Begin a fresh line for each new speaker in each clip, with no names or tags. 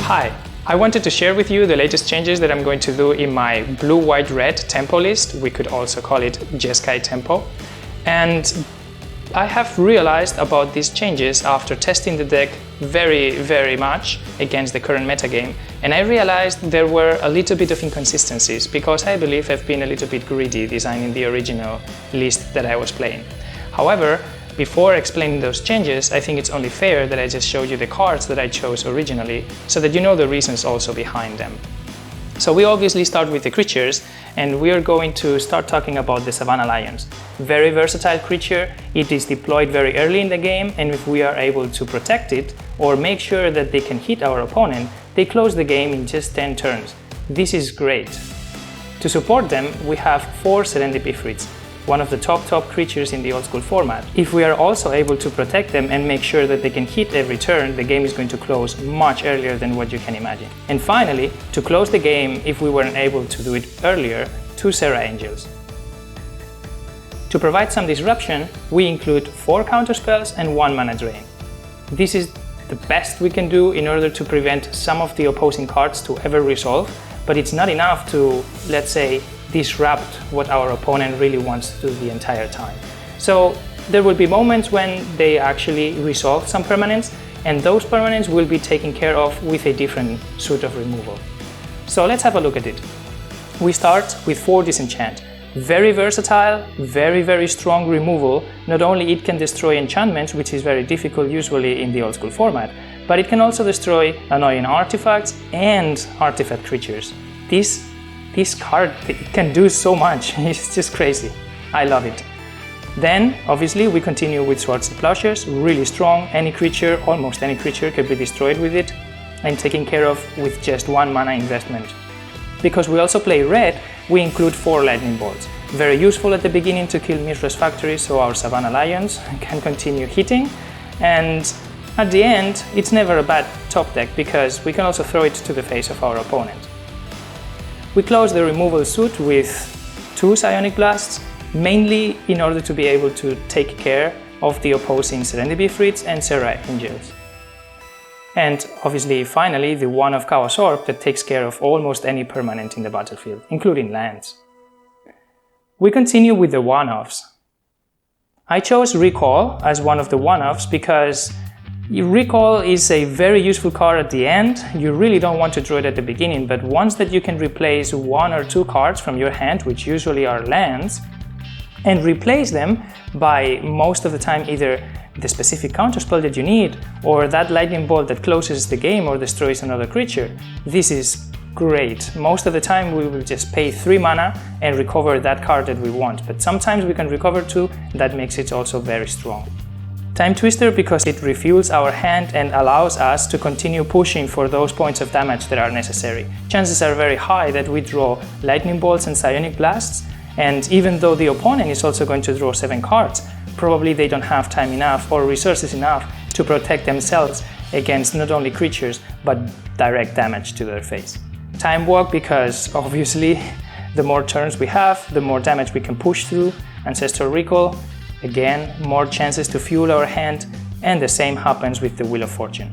Hi, I wanted to share with you the latest changes that I'm going to do in my blue-white-red tempo list. We could also call it Jeskai Tempo. And I have realized about these changes after testing the deck very much against the current metagame, and I realized there were a little bit of inconsistencies because I believe I've been a little bit greedy designing the original list that I was playing. However, before explaining those changes, I think it's only fair that I just show you the cards that I chose originally so that you know the reasons also behind them. So we obviously start with the creatures, and we are going to start talking about the Savannah Lions. Very versatile creature, it is deployed very early in the game, and if we are able to protect it or make sure that they can hit our opponent, they close the game in just 10 turns. This is great. To support them, we have 4 Serendip Ifrits, one of the top creatures in the old school format. If we are also able to protect them and make sure that they can hit every turn, the game is going to close much earlier than what you can imagine. And finally, to close the game, if we weren't able to do it earlier, 2 Serra Angels. To provide some disruption, we include 4 counterspells and 1 mana drain. This is the best we can do in order to prevent some of the opposing cards to ever resolve, but it's not enough to, let's say, disrupt what our opponent really wants to do the entire time. So there will be moments when they actually resolve some permanents, and those permanents will be taken care of with a different suit of removal. So let's have a look at it. We start with 4 Disenchant. Very versatile, very strong removal. Not only it can destroy enchantments, which is very difficult usually in the old school format, but it can also destroy annoying artifacts and artifact creatures. This card can do so much, it's just crazy. I love it. Then, obviously, we continue with Swords to Plowshares, really strong. Any creature, almost any creature, can be destroyed with it and taken care of with just 1 mana investment. Because we also play red, we include 4 Lightning Bolts. Very useful at the beginning to kill Mishra's Factory so our Savannah Lions can continue hitting. And at the end, it's never a bad top deck because we can also throw it to the face of our opponent. We close the removal suit with 2 Psionic Blasts, mainly in order to be able to take care of the opposing Serendip Ifrits and Serra Angels. And obviously, finally, the 1 of Chaos Orb that takes care of almost any permanent in the battlefield, including lands. We continue with the one-offs. I chose Recall as one of the one-offs because Recall is a very useful card at the end. You really don't want to draw it at the beginning, but once that you can replace 1 or 2 cards from your hand, which usually are lands, and replace them by most of the time either the specific counterspell that you need or that lightning bolt that closes the game or destroys another creature, this is great. Most of the time we will just pay 3 mana and recover that card that we want, but sometimes we can recover 2, that makes it also very strong. Time Twister because it refuels our hand and allows us to continue pushing for those points of damage that are necessary. Chances are very high that we draw Lightning Bolts and Psionic Blasts, and even though the opponent is also going to draw 7 cards, probably they don't have time enough or resources enough to protect themselves against not only creatures but direct damage to their face. Time Walk because obviously the more turns we have, the more damage we can push through. Ancestral Recall, again, more chances to fuel our hand, and the same happens with the Wheel of Fortune.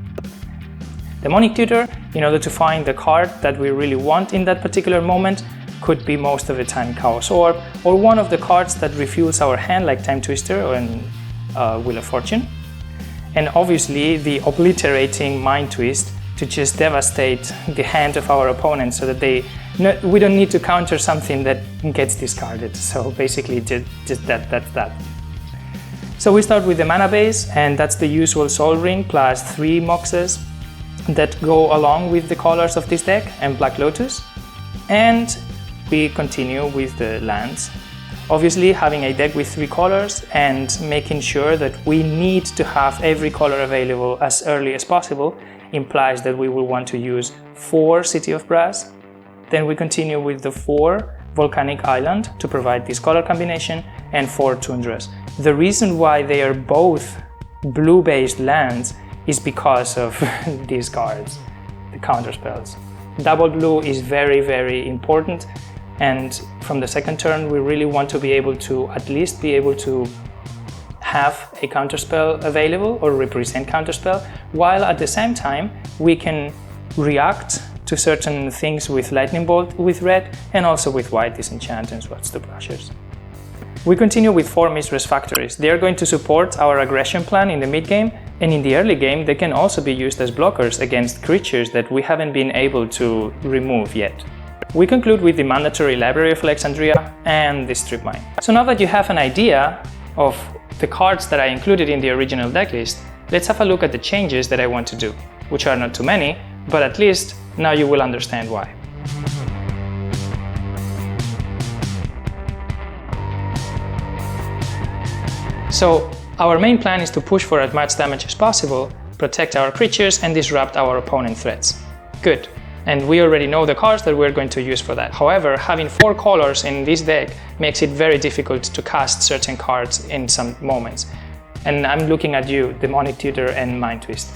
Demonic Tutor, in order to find the card that we really want in that particular moment, could be most of the time Chaos Orb, or one of the cards that refuels our hand like Time Twister or Wheel of Fortune. And obviously the obliterating Mind Twist to just devastate the hand of our opponent so that we don't need to counter something that gets discarded. So basically just that's that. So we start with the mana base, and that's the usual Sol Ring plus 3 Moxes that go along with the colors of this deck and Black Lotus. And we continue with the lands. Obviously, having a deck with 3 colors and making sure that we need to have every color available as early as possible implies that we will want to use 4 City of Brass. Then we continue with the 4 Volcanic Island to provide this color combination and 4 Tundras. The reason why they are both blue-based lands is because of these cards, the counterspells. Double blue is very important, and from the second turn we really want to be able to at least be able to have a counterspell available or represent counterspell, while at the same time we can react to certain things with Lightning Bolt with red, and also with white Disenchant and Swords to Plowshares. We continue with 4 Mistress Factories. They are going to support our aggression plan in the mid-game, and in the early game they can also be used as blockers against creatures that we haven't been able to remove yet. We conclude with the mandatory Library of Alexandria and the Strip Mine. So now that you have an idea of the cards that I included in the original decklist, let's have a look at the changes that I want to do, which are not too many, but at least now you will understand why. So our main plan is to push for as much damage as possible, protect our creatures and disrupt our opponent threats. Good. And we already know the cards that we're going to use for that. However, having 4 colors in this deck makes it very difficult to cast certain cards in some moments. And I'm looking at you, Demonic Tutor and Mind Twist.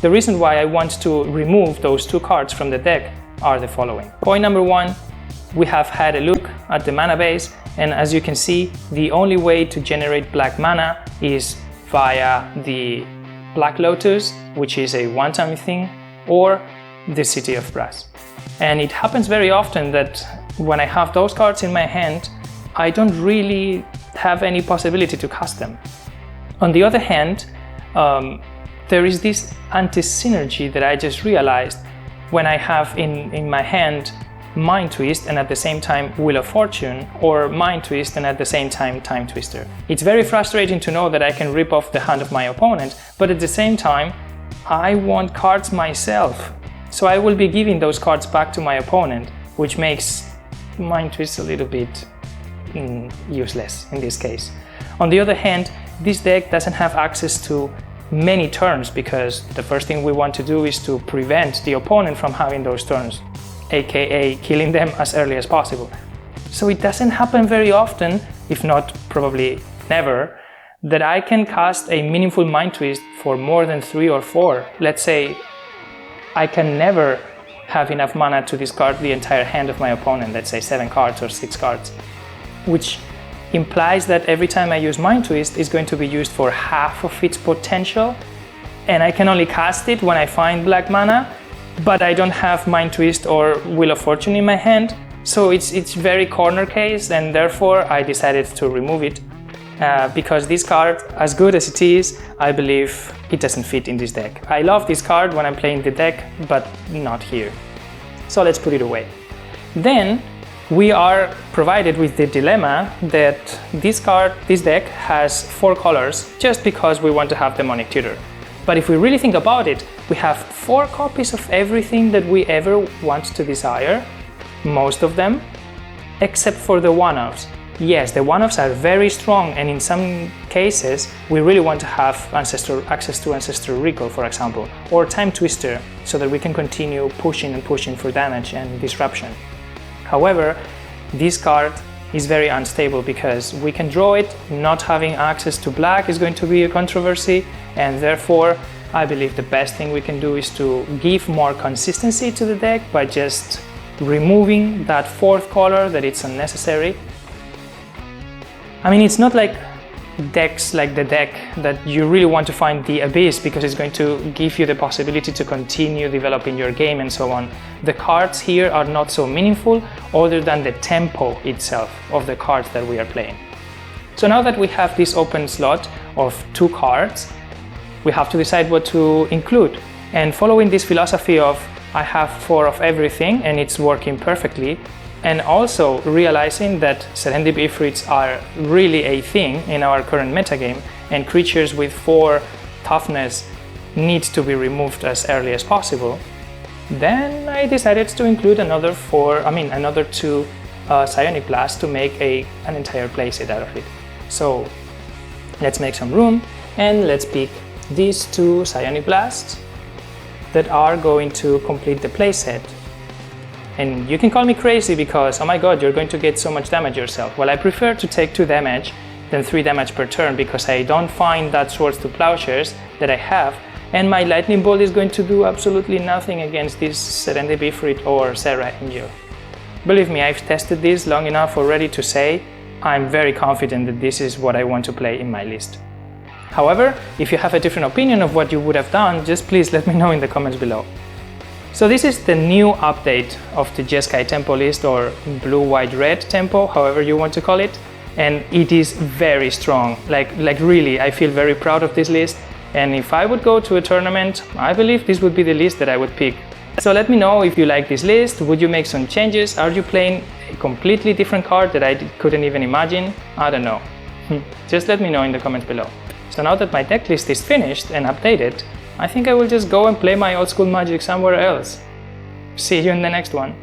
The reason why I want to remove those 2 cards from the deck are the following. Point number 1, we have had a look at the mana base, and as you can see, the only way to generate black mana is via the Black Lotus, which is a one-time thing, or the City of Brass. And it happens very often that when I have those cards in my hand, I don't really have any possibility to cast them. On the other hand, there is this anti-synergy that I just realized when I have in my hand Mind Twist and at the same time Wheel of Fortune, or Mind Twist and at the same time Time Twister. It's very frustrating to know that I can rip off the hand of my opponent, but at the same time I want cards myself. So I will be giving those cards back to my opponent, which makes Mind Twist a little bit useless in this case. On the other hand, this deck doesn't have access to many turns, because the first thing we want to do is to prevent the opponent from having those turns, aka killing them as early as possible. So it doesn't happen very often, if not probably never, that I can cast a meaningful Mind Twist for more than 3 or 4. Let's say I can never have enough mana to discard the entire hand of my opponent, let's say 7 cards or 6 cards, which implies that every time I use Mind Twist, it's going to be used for half of its potential, and I can only cast it when I find black mana, but I don't have Mind Twist or Wheel of Fortune in my hand, so it's very corner case, and therefore I decided to remove it. Because this card, as good as it is, I believe it doesn't fit in this deck. I love this card when I'm playing the deck, but not here. So let's put it away. Then we are provided with the dilemma that this deck has 4 colors just because we want to have Demonic Tutor. But if we really think about it, we have 4 copies of everything that we ever want to desire, most of them, except for the one-offs. Yes, the one-offs are very strong, and in some cases we really want to have access to Ancestral Recall, for example, or Time Twister, so that we can continue pushing and pushing for damage and disruption. However, this card is very unstable because we can draw it. Not having access to black is going to be a controversy, and therefore I believe the best thing we can do is to give more consistency to the deck by just removing that 4th color that it's unnecessary. I mean, it's not like decks like the deck that you really want to find the Abyss because it's going to give you the possibility to continue developing your game and so on. The cards here are not so meaningful other than the tempo itself of the cards that we are playing. So now that we have this open slot of 2 cards, we have to decide what to include. And following this philosophy of I have 4 of everything and it's working perfectly, and also realizing that Serendip Ifrits are really a thing in our current metagame, and creatures with 4 toughness need to be removed as early as possible, then I decided to include another 2 Psionic Blasts to make an entire playset out of it. So let's make some room and let's pick these 2 Psionic Blasts that are going to complete the playset. And you can call me crazy because, oh my god, you're going to get so much damage yourself. Well, I prefer to take 2 damage than 3 damage per turn because I don't find that Swords to Plowshares that I have, and my Lightning Bolt is going to do absolutely nothing against this Serendip Ifrit or Serra Angel. Believe me, I've tested this long enough already to say I'm very confident that this is what I want to play in my list. However, if you have a different opinion of what you would have done, just please let me know in the comments below. So this is the new update of the Jeskai tempo list, or blue, white, red tempo, however you want to call it. And it is very strong. Like really, I feel very proud of this list. And if I would go to a tournament, I believe this would be the list that I would pick. So let me know if you like this list. Would you make some changes? Are you playing a completely different card that I couldn't even imagine? I don't know. Just let me know in the comments below. So now that my deck list is finished and updated, I think I will just go and play my old school Magic somewhere else. See you in the next one.